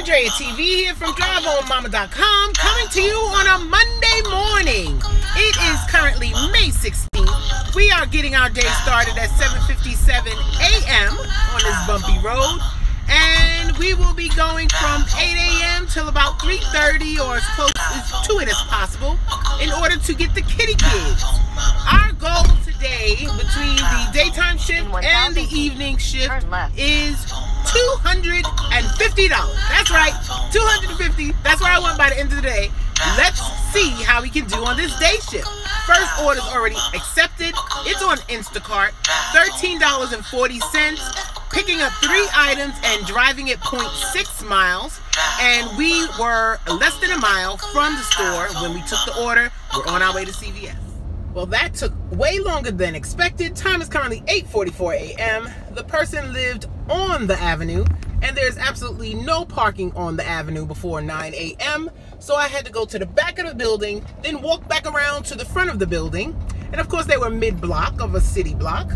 Andrea TV here from DriveOnMama.com, coming to you on a Monday morning. It is currently May 16th. We are getting our day started at 7:57 a.m. on this bumpy road, and we will be going from 8 a.m. till about 3:30 or as close to it as possible in order to get the kitty kids. Our goal today between the daytime shift and the evening shift is $250. That's right, $250. That's where I went by the end of the day. Let's see how we can do on this day shift. First order's already accepted. It's on Instacart. $13.40. Picking up 3 items and driving it 0.6 miles. And we were less than a mile from the store when we took the order. We're on our way to CVS. Well, that took way longer than expected. Time is currently 8:44 a.m. The person lived on the avenue, and there's absolutely no parking on the avenue before 9 a.m. So I had to go to the back of the building, then walk back around to the front of the building. And of course, they were mid-block of a city block.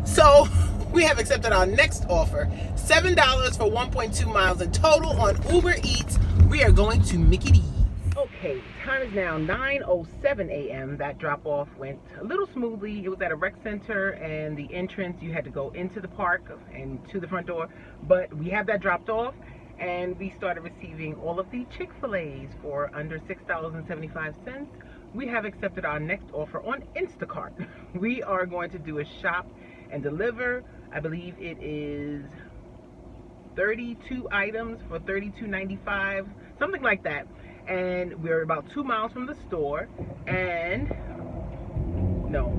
So we have accepted our next offer, $7 for 1.2 miles in total on Uber Eats. We are going to Mickey D's. Okay, time is now 9:07 a.m. That drop-off went a little smoothly. It was at a rec center, and the entrance, you had to go into the park and to the front door. But we have that dropped off, and we started receiving all of the Chick-fil-A's for under $6.75. We have accepted our next offer on Instacart. We are going to do a shop and deliver. I believe it is 32 items for $32.95, something like that. And we're about 2 miles from the store. And no,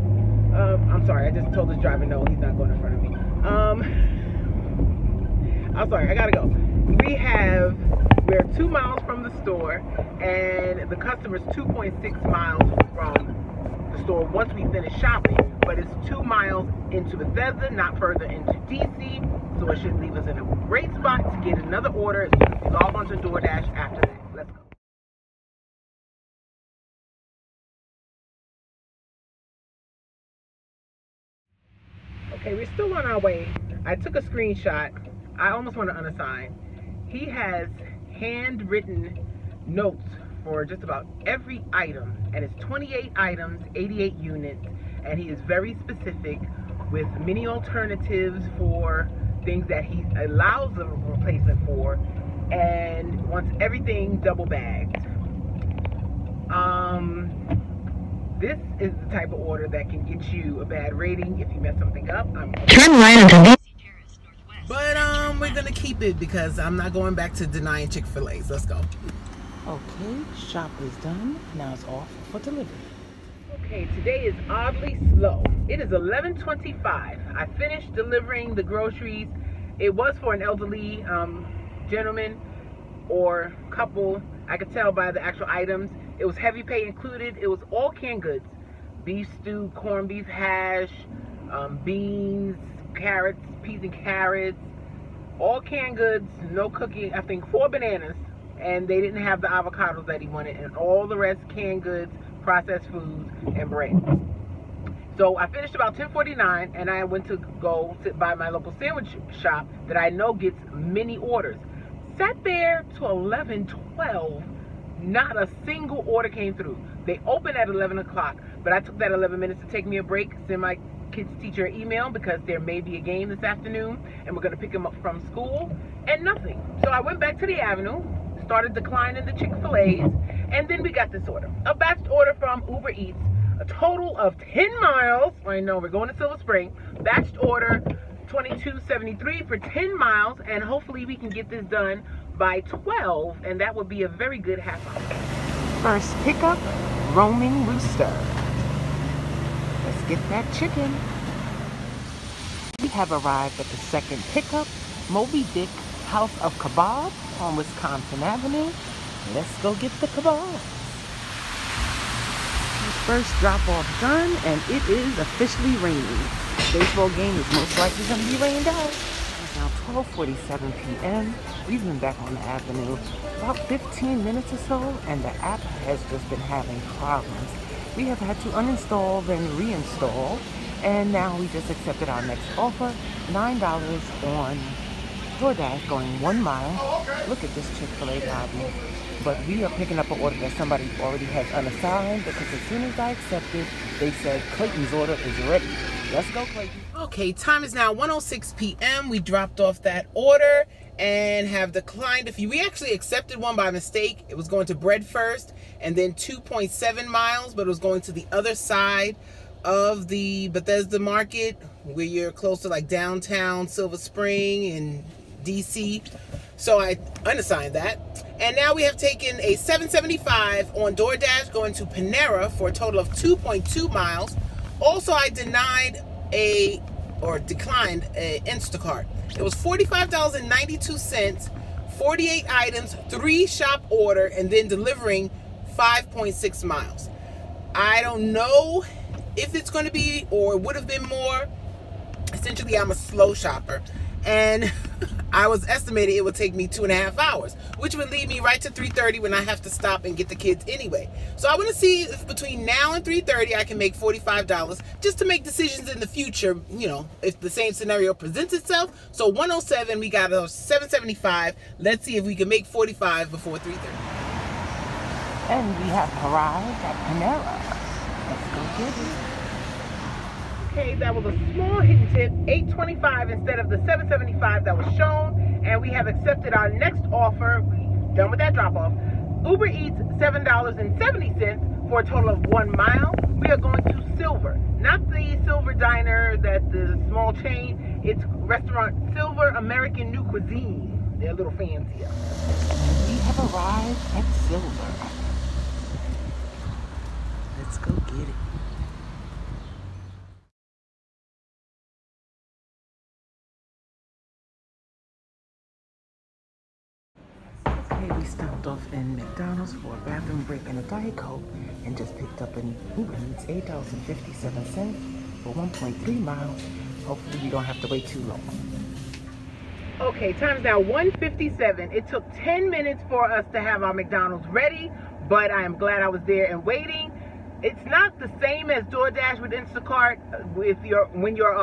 I'm sorry, I just told this driver no, he's not going in front of me. I'm sorry, I gotta go. We're 2 miles from the store, and the customer's 2.6 miles from the store once we finish shopping, but it's 2 miles into Bethesda, not further into DC, so it should leave us in a great spot to get another order as soon as we log onto DoorDash after that. Let's go. Okay, we're still on our way. I took a screenshot. I almost want to unassign. He has handwritten notes for just about every item, and it's 28 items, 88 units, and he is very specific with many alternatives for things that he allows a replacement for, and wants everything double bagged. This is the type of order that can get you a bad rating if you mess something up. Turn right onto DC Terrace Northwest. But we're gonna keep it because I'm not going back to denying Chick-fil-A's. Let's go. Okay, shop is done. Now it's off for delivery. Okay, today is oddly slow. It is 11:25. I finished delivering the groceries. It was for an elderly gentleman or couple. I could tell by the actual items. It was heavy pay included. It was all canned goods. Beef stew, corned beef hash, beans, carrots, peas and carrots. All canned goods, no cooking. I think 4 bananas. And they didn't have the avocados that he wanted. And all the rest canned goods, processed foods, and bread. So I finished about 10:49, and I went to go sit by my local sandwich shop that I know gets many orders. Sat there till 11:12. Not a single order came through. They open at 11 o'clock, but I took that 11 minutes to take me a break, send my kids' teacher an email because there may be a game this afternoon, and we're going to pick them up from school, and nothing. So I went back to the avenue, started declining the Chick-fil-A's, and then we got this order. A batched order from Uber Eats, a total of 10 miles. I know, we're going to Silver Spring. Batched order, $22.73 for 10 miles, and hopefully we can get this done by 12, and that would be a very good half hour. First pickup, Roaming Rooster. Let's get that chicken. We have arrived at the second pickup, Moby Dick House of Kebabs on Wisconsin Avenue. Let's go get the kebabs. First drop off done, and it is officially raining. The baseball game is most likely going to be rained out. It's now 12:47 p.m. We've been back on the avenue about 15 minutes or so, and the app has just been having problems. We have had to uninstall, then reinstall, and now we just accepted our next offer, $9 on DoorDash going 1 mile. Look at this Chick-fil-A lobby. But we are picking up an order that somebody already has unassigned, because as soon as I accepted, they said Clayton's order is ready. Let's go, Clayton. Okay, time is now 1:06 p.m. We dropped off that order and have declined a few. We actually accepted one by mistake. It was going to Bread First and then 2.7 miles, but it was going to the other side of the Bethesda Market, where you're close to like downtown Silver Spring and DC. So I unassigned that. And now we have taken a 775 on DoorDash going to Panera for a total of 2.2 miles. Also, I declined a Instacart. It was $45.92, 48 items, 3 shop order, and then delivering 5.6 miles. I don't know if it's going to be or would have been more. Essentially, I'm a slow shopper, and I was estimating it would take me 2.5 hours, which would lead me right to 3:30 when I have to stop and get the kids anyway. So I want to see if between now and 3:30 I can make $45, just to make decisions in the future, you know, if the same scenario presents itself. So 107, we got a 775. Let's see if we can make 45 before 3:30. And we have arrived at Panera. Let's go get it. Okay, that was a small hidden tip, $8.25 instead of the $7.75 that was shown, and we have accepted our next offer. We're done with that drop-off. Uber Eats, $7.70 for a total of 1 mile. We are going to Silver, not the Silver Diner, that the small chain. It's restaurant Silver American New Cuisine. They're a little fancier. We have arrived at Silver. Let's go get it. We stopped off in McDonald's for a bathroom break and a Diet Coke, and just picked up an Uber Eats, $8.57 for 1.3 miles. Hopefully we don't have to wait too long. Okay, time's now 1:57. It took 10 minutes for us to have our McDonald's ready, but I am glad I was there and waiting. It's not the same as DoorDash with Instacart when your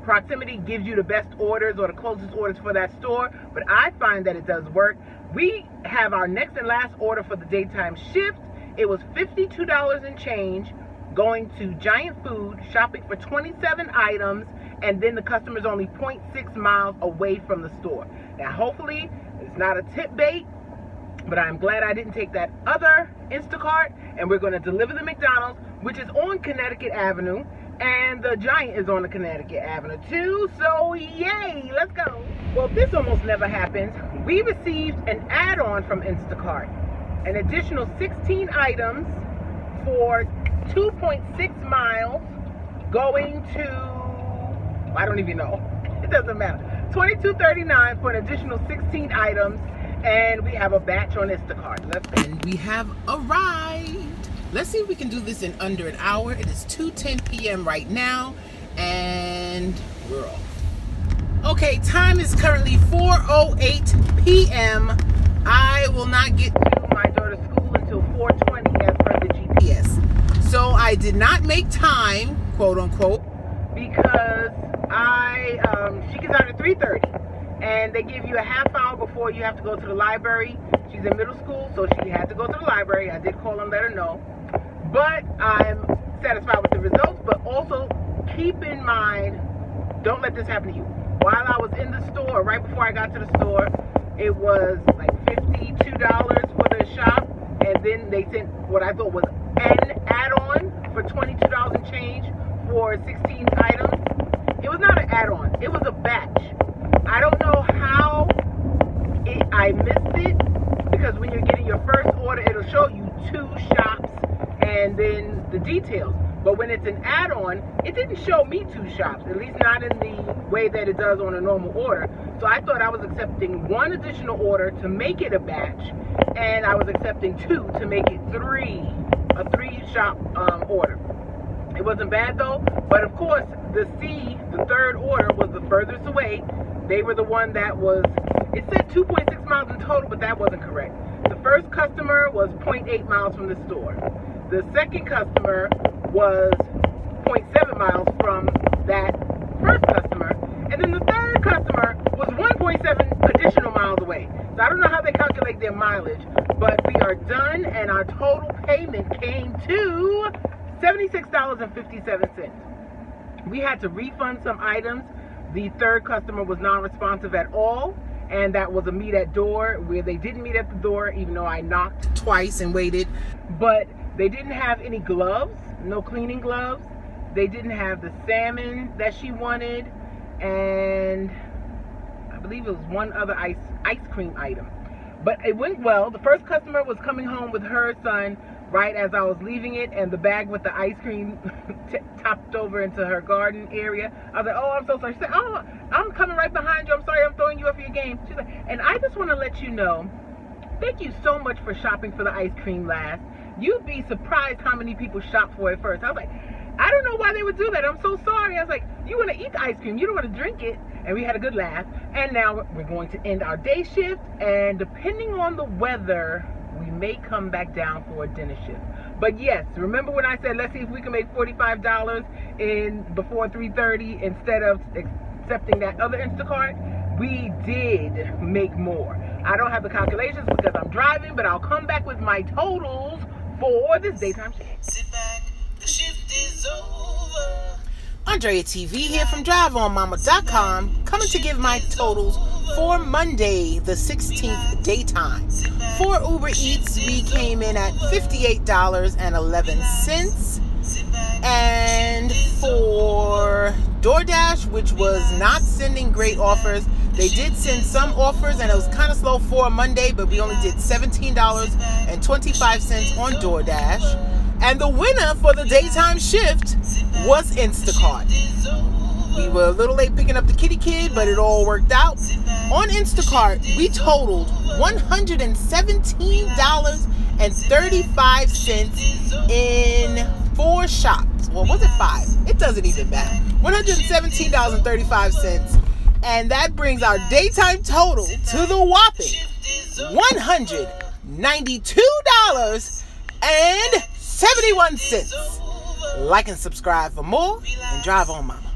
proximity gives you the best orders or the closest orders for that store, but I find that it does work. We have our next and last order for the daytime shift. It was $52 and change, going to Giant Food, shopping for 27 items, and then the customer's only 0.6 miles away from the store. Now, hopefully, it's not a tip bait, but I'm glad I didn't take that other Instacart, and we're going to deliver the McDonald's, which is on Connecticut Avenue, and the Giant is on the Connecticut Avenue too, so yay, let's go. Well, this almost never happens. We received an add-on from Instacart, an additional 16 items for 2.6 miles, going to, I don't even know, it doesn't matter, $22.39 for an additional 16 items, and we have a batch on Instacart. And we have arrived. Let's see if we can do this in under an hour. It is 2:10 p.m. right now, and we're off. Okay, time is currently 4:08 p.m. I will not get to my daughter's school until 4:20 as per the GPS. So I did not make time, quote unquote, because she gets out at 3:30, and they give you a half hour before you have to go to the library. She's in middle school, so she had to go to the library. I did call and let her know. But I'm satisfied with the results, but also keep in mind, don't let this happen to you. While I was in the store, right before I got to the store, it was like $52 for the shop, and then they sent what I thought was an add-on for $22 and change for 16 items. It was not an add-on, it was a batch. I don't know how I missed it, because when you're getting your first order, it'll show you 2 shops and then the details. But when it's an add-on, it didn't show me 2 shops, at least not in the way that it does on a normal order. So I thought I was accepting 1 additional order to make it a batch, and I was accepting 2 to make it a 3-shop order. It wasn't bad though, but of course the third order was the furthest away. They were the one that was, it said 2.6 miles in total, but that wasn't correct. The first customer was 0.8 miles from the store. The second customer was 0.7 miles from that first customer. And then the third customer was 1.7 paid their mileage. But we are done, and our total payment came to $76.57. We had to refund some items. The third customer was non-responsive at all, and that was a meet at door where they didn't meet at the door, even though I knocked twice and waited. But they didn't have any gloves, no cleaning gloves. They didn't have the salmon that she wanted, and I believe it was one other ice cream item. But it went well. The first customer was coming home with her son right as I was leaving it, and the bag with the ice cream topped over into her garden area. I was like, oh, I'm so sorry. She said, oh, I'm coming right behind you. I'm sorry, I'm throwing you up for your game. She's like, and I just want to let you know, thank you so much for shopping for the ice cream last. You'd be surprised how many people shop for it first. I was like, I don't know why they would do that. I'm so sorry. I was like, you want to eat the ice cream. You don't want to drink it. And we had a good laugh. And now we're going to end our day shift. And depending on the weather, we may come back down for a dinner shift. But yes, remember when I said, let's see if we can make $45 before 3:30 instead of accepting that other Instacart? We did make more. I don't have the calculations because I'm driving, but I'll come back with my totals for this daytime shift. Sit back, the shift is over. Andrea TV here from DriveOnMama.com, coming to give my totals for Monday, the 16th daytime. For Uber Eats, we came in at $58.11. And for DoorDash, which was not sending great offers, they did send some offers, and it was kind of slow for a Monday, but we only did $17.25 on DoorDash. And the winner for the daytime shift was Instacart. We were a little late picking up the kitty kid, but it all worked out. On Instacart, we totaled $117.35 in 4 shops. Well, was it 5? It doesn't even matter. $117.35. And that brings our daytime total to the whopping $192.71. Like and subscribe for more, and drive on, mama.